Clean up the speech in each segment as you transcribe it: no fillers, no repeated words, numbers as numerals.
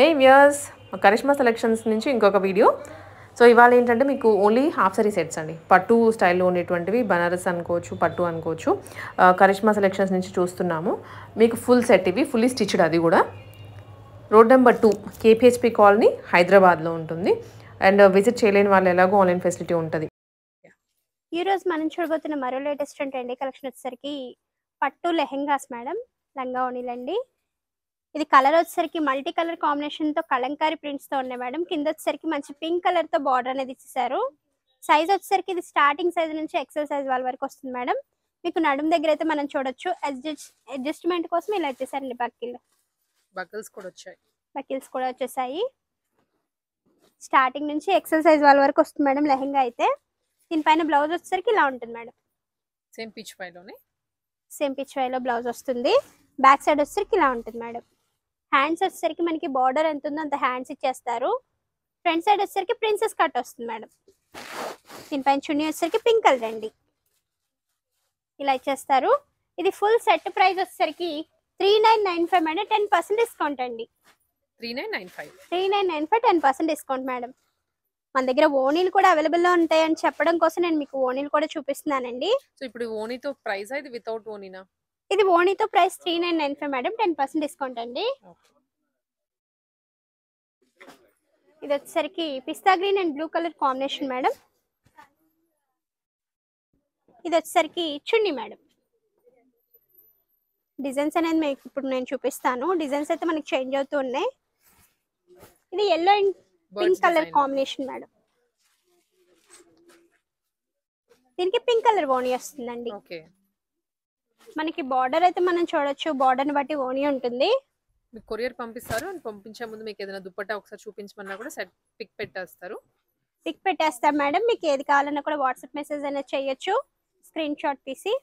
హే viewers, Karishma selections నుంచి ఇంకొక video. So ఇవాళ ఏంటంటే మీకు ఓన్లీ హాఫ్ సారీ సెట్స్ అండి, పట్టు స్టైల్లో ఉండేటువంటివి, బనారస్ అనుకోవచ్చు, పట్టు అనుకోవచ్చు. కరిష్మా సెలెక్షన్స్ నుంచి చూస్తున్నాము. మీకు ఫుల్ సెట్ ఇవి, ఫుల్లీ స్టిచ్డ్. అది కూడా రోడ్ నెంబర్ 2 కేపీహెచ్పి కాలనీ హైదరాబాద్లో ఉంటుంది. అండ్ విజిట్ చేయలేని వాళ్ళు ఎలాగో ఆన్లైన్ ఫెసిలిటీ ఉంటుంది. ఈరోజు మనం చూడబోతున్న మరో లేటెస్ట్ ట్రెండీ కలెక్షన్ వచ్చేసరికి పట్టు లెహెంగాస్ మేడం, లంగా ఓణీలండి. ఇది కలర్ వచ్చేసరికి మల్టీ కలర్ కాంబినేషన్తో కలంకారీ ప్రింట్స్తో ఉన్నాయి మేడం. కింద వచ్చేసరికి మంచి పింక్ కలర్తో బార్డర్ అనేది ఇచ్చేసారు. సైజ్ వచ్చేసరికి ఇది స్టార్టింగ్ సైజ్ నుంచి ఎక్సెల్ సైజ్ వాళ్ళ వరకు వస్తుంది మేడం. మీకు నడుము దగ్గర అయితే మనం చూడొచ్చు, అడ్జస్ట్మెంట్ కోసం ఇలా వచ్చేసారండి. బకిల్స్ కూడా వచ్చేసాయి. స్టార్టింగ్ నుంచి ఎక్సెల్ సైజ్ వాళ్ళ వరకు వస్తుంది మేడం లెహెంగా అయితే. దీనిపైన బ్లౌజ్ వచ్చేసరికి ఇలా ఉంటుంది మేడం. సేమ్ పిచ్ వైలో బ్లౌజ్ వస్తుంది. బ్యాక్ సైడ్ వచ్చేసరికి ఇలా ఉంటుంది మేడం. హ్యాండ్స్ వచ్చేసరికి మనకి బార్డర్ ఎంత ఉందో అంత హ్యాండ్స్ ఇచ్చేస్తారు. ఫ్రంట్ సైడ్ వచ్చేసరికి ప్రిన్సెస్ కట్ వస్తుంది మేడం. దీనిపైన చున్నీ వచ్చేసరికి పింక్ కలర్ అండి, ఇలా ఇచ్చేస్తారు. ఇది ఫుల్ సెట్ ప్రైస్ వచ్చేసరికి 3995 మేడం. 10% డిస్కౌంట్ అండి. 3995 10% డిస్కౌంట్ మేడం. మన దగ్గర ఓనీలు కూడా అవైలబుల్లో ఉంటాయని చెప్పడం కోసం నేను మీకు ఓనీలు కూడా చూపిస్తున్నానండి. సో ఇప్పుడు ఓనీతో ప్రైస్ ఇది వితౌట్ ఓనీనా? ఇది ఓనీతో ప్రైస్ 3995 మేడం. 10% డిస్కౌంట్ అండి. ఇది వచ్చేసరికి pista green and blue colour combination madam. ఇది వచ్చేసరికి చున్నీ మేడం. డిజైన్స్ అనేది మీకు ఇప్పుడు నేను చూపిస్తాను. డిజైన్స్ అయితే మనకి చేంజ్ అవుతూ ఉన్నాయి. ఇది yellow and pink colour combination madam. దీనికి పింక్ కలర్ ఓనీ వస్తుందండి. మనకి బార్డర్ అయితే మనం చూడొచ్చు, బార్డర్ ని బట్టి ఓనీ ఉంటుంది. మీకు కొరియర్ పంపిస్తారు. పంపించే ముందు మీకు ఏదైనా దుప్పట్టా ఒకసారి చూపించమన్నా కూడా సెట్ పిక్ పెట్టేస్తాం మేడం. మీకు ఏది కావాలన్నా కూడా వాట్సాప్ మెసేజ్ అనేది చేయొచ్చు, స్క్రీన్ షాట్ తీసి.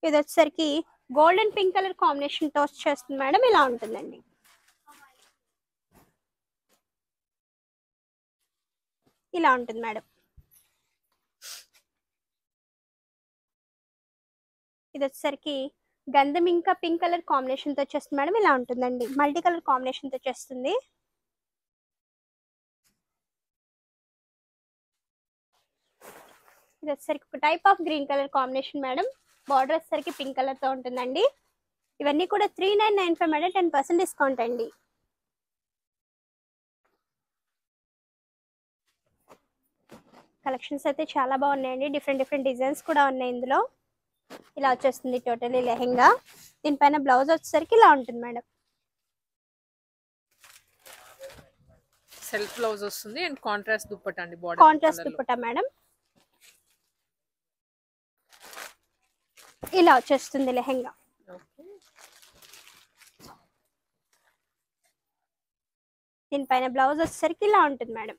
ఇది వచ్చేసరికి gold and pink colour combination తో వచ్చేస్తుంది మేడం. ఇలా ఉంటుందండి. ఇలా ఉంటుంది మేడం. ఇది వచ్చేసరికి గంధం ఇంకా పింక్ కలర్ కాంబినేషన్ తో వచ్చేస్తుంది మేడం. ఇలా ఉంటుందండి. మల్టీ కలర్ కాంబినేషన్ తో వచ్చేస్తుంది. ఇది వచ్చేసరికి ఒక type of green colour combination madam. Border వచ్చేసరికి పింక్ కలర్ తో ఉంటుందండి. ఇవన్నీ కూడా 3995 మేడం. 10% డిస్కౌంట్ అండి. కలెక్షన్స్ అయితే చాలా బాగున్నాయండి. డిఫరెంట్ డిజైన్స్ కూడా ఉన్నాయి ఇందులో. ఇలా వచ్చేస్తుంది టోటలీ లెహెంగా. దీనిపైన బ్లౌజ్ వచ్చేసరికి ఇలా ఉంటుంది మేడం. సెల్ఫ్ బ్లౌజ్ వస్తుంది అండ్ కాంట్రాస్ట్ దుప్పట్టా అండి. Contrast dupatta madam. ఇలా వచ్చేస్తుంది లెహెంగా. దీనిపైన బ్లౌజ్ వచ్చేసరికి ఇలా ఉంటుంది మేడం.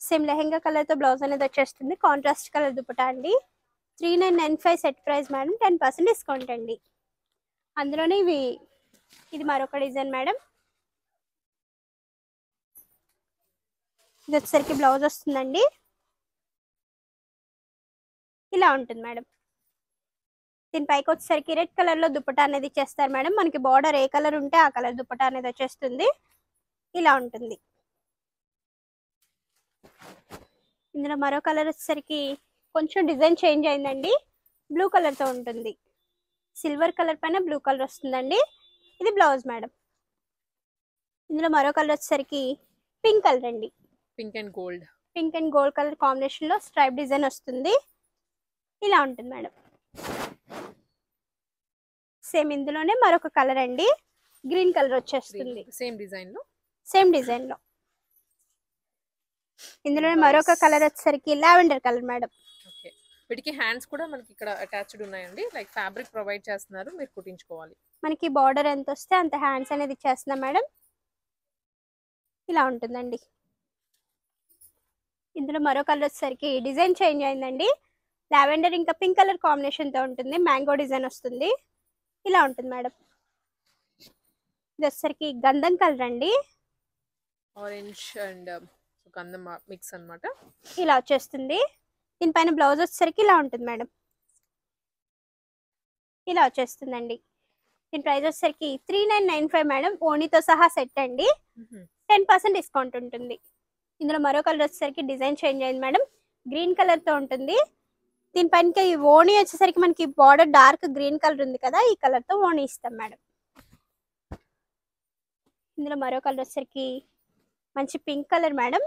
సేమ్ లెహెంగా కలర్ తో బ్లౌజ్ అనేది వచ్చేస్తుంది. కాంట్రాస్ట్ కలర్ దుప్పట్టా అండి. 3995 సెట్ ప్రైస్ మేడం. 10% డిస్కౌంట్ అండి. అందులోనే ఇది మరొక డిజైన్ మేడం. ఇది వచ్చేసరికి బ్లౌజ్ వస్తుందండి. ఇలా ఉంటుంది మేడం. దీనిపైకి వచ్చేసరికి రెడ్ కలర్ లో దుప్పట్టా అనేది ఇచ్చేస్తారు మేడం. మనకి బార్డర్ ఏ కలర్ ఉంటే ఆ కలర్ దుప్పట్టా అనేది వచ్చేస్తుంది. ఇలా ఉంటుంది. ఇందులో మరో కలర్ వచ్చేసరికి కొంచెం డిజైన్ చేంజ్ అయిందండి. బ్లూ కలర్ తో ఉంటుంది. సిల్వర్ కలర్ పైన బ్లూ కలర్ వస్తుందండి. ఇది బ్లౌజ్ మేడం. ఇందులో మరో కలర్ వచ్చేసరికి పింక్ కలర్ అండి. Pink and gold colour combination లో స్ట్రైప్ డిజైన్ వస్తుంది. ఇలా ఉంటుంది మేడం. సేమ్ ఇందులోనే మరొక కలర్ అండి, గ్రీన్ కలర్ వచ్చేస్తుంది. సేమ్ డిజైన్ లో ఇందులోనే మరొక కలర్ వచ్చేసరికి లావెండర్ కలర్ మేడం. వీటికి హ్యాండ్స్ కూడా మనకి ఇక్కడ అటాచ్డ్ ఉన్నాయండి. లైక్ ఫ్యాబ్రిక్ ప్రొవైడ్ చేస్తున్నారు, మీరు కుట్టించుకోవాలి. మనకి బార్డర్ ఎంత వస్తే అంత హ్యాండ్స్ అనేది ఇచ్చేస్తున్నాం మేడం. ఇలా ఉంటుందండి. ఇందులో మరో కలర్ వచ్చేసరికి డిజైన్ చేంజ్ అయిందండి. లావెండర్ ఇంకా పింక్ కలర్ కాంబినేషన్ తో ఉంటుంది. మ్యాంగో డిజైన్ వస్తుంది. ఇలా ఉంటుంది మేడం. ఇది వచ్చేసరికి గంధం కలర్ అండి. ఆరెంజ్ అండ్ గంధం మిక్స్ అన్నమాట. ఇలా వచ్చేస్తుంది. దీనిపైన బ్లౌజ్ వచ్చేసరికి ఇలా ఉంటుంది మేడం. ఇలా వచ్చేస్తుందండి. దీని ప్రైస్ వచ్చేసరికి 3995 మేడం. ఓణీతో సహా సెట్ అండి. 10% డిస్కౌంట్ ఉంటుంది. ఇందులో మరో కలర్ వచ్చేసరికి డిజైన్ చేంజ్ అయింది మేడం. గ్రీన్ కలర్ తో ఉంటుంది. దీనిపైన ఈ ఓణీ వచ్చేసరికి మనకి బార్డర్ డార్క్ గ్రీన్ కలర్ ఉంది కదా, ఈ కలర్ తో ఓణీ ఇస్తాం మేడం. ఇందులో మరో కలర్ వచ్చేసరికి మంచి పింక్ కలర్ మేడం.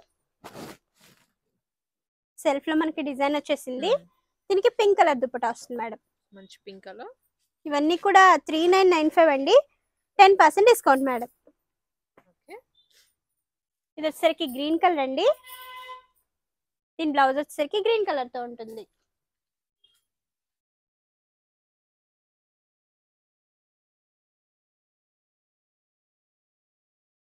సెల్ఫ్ లో మనకి డిజైన్ వచ్చేసింది. దీనికి పింక్ కలర్ దుపట్టా వస్తుంది మేడం. మంచి పింక్ కలర్. ఇవన్నీ కూడా 3995 అండి. 10% డిస్కౌంట్ మేడం. ఇది వచ్చేసరికి గ్రీన్ కలర్ అండి. దీని బ్లౌజ్ వచ్చేసరికి గ్రీన్ కలర్ తో ఉంటుంది.